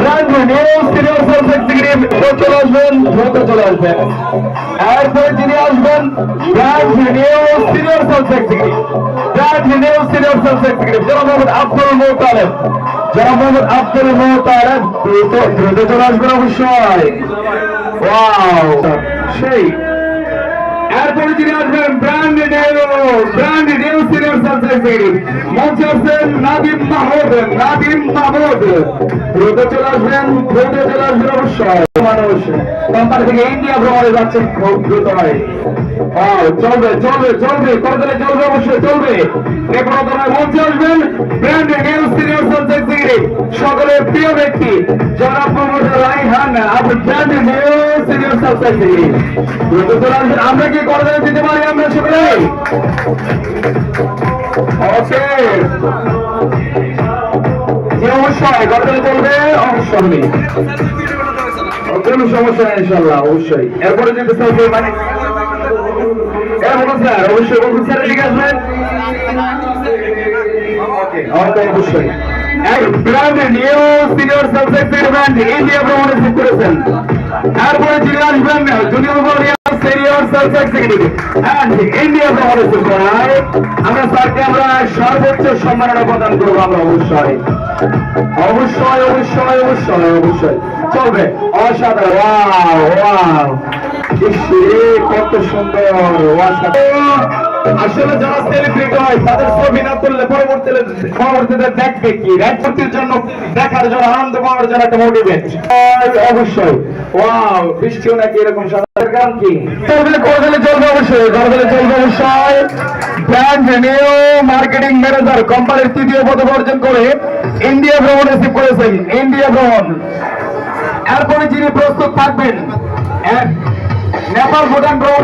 Brand new senior sales executive চলে আসবেন, দ্রুত চলে আসবেন। এরপরে যিনি আসবেন brand new senior sales executive, brand new senior sales executive জনাব মোহাম্মদ আব্দুল মোতালেব, জনাব মোহাম্মদ আব্দুল মোতালেব দ্রুত চলে আসবেন অবশ্যই। ওয়াও সেই এরপরে যিনি আসবেন brand new senior sales executive মঞ্চে আসবেন নাদিম মাহমুদ দ্রুত চলে আসবেন অবশ্যই। মানুষ কোম্পানি থেকে ইন্ডিয়া ভ্রমণে যাচ্ছেন খুব দ্রুত হয়। চলবে করতলে চলবে, অবশ্যই চলবে। কোনো ধরনের মঞ্চে আসবেন brand new senior sales executive সকলের প্রিয় ব্যক্তি জনাব মোহাম্মদ রাইহান আপনি brand new senior sales executive দ্রুত চলে আসবেন। আমরা কি করতলে দিতে পারি আমরা সকলে? ওকে অবশ্যই করতলে চলবে, অবশ্যই কোনো সমস্যা নেই ইনশাআল্লাহ অবশ্যই। এরপরে যেতে চাইবে মানে স্যার অবশ্যই বলুন স্যার ঠিক আসবেন। ওকে অবশ্যই brand new senior sales executive India ভ্রমণে ঠিক করেছেন। এরপরে যিনি আসবেন junior senior sales executive and India ভ্রমণে ঠিক করায় আমরা স্যারকে আমরা সর্বোচ্চ সম্মাননা প্রদান করবো আমরা অবশ্যই চলবে। অসাধারণ কত সুন্দর। আসলে যারা সেলিব্রিটি হয় তাদের ছবি না তুললে পরবর্তীতে দেখবে কি রাজনীতির জন্য দেখার জন্য আনন্দ পাওয়ার জন্য একটা মোটিভেট অবশ্যই। ওয়াও বৃষ্টিও নাকি এরকম সাধারণ কারণ কি চলবে অবশ্যই ব্র্যান্ড নিউ মার্কেটিং ম্যানেজার কোম্পানির তৃতীয় পদক অর্জন করে ইন্ডিয়া ভ্রমণ রিসিভ করেছেন। ইন্ডিয়া ভ্রমণ এরপরে যিনি প্রস্তুত থাকবেন নেপাল ভুটান ভ্রমণ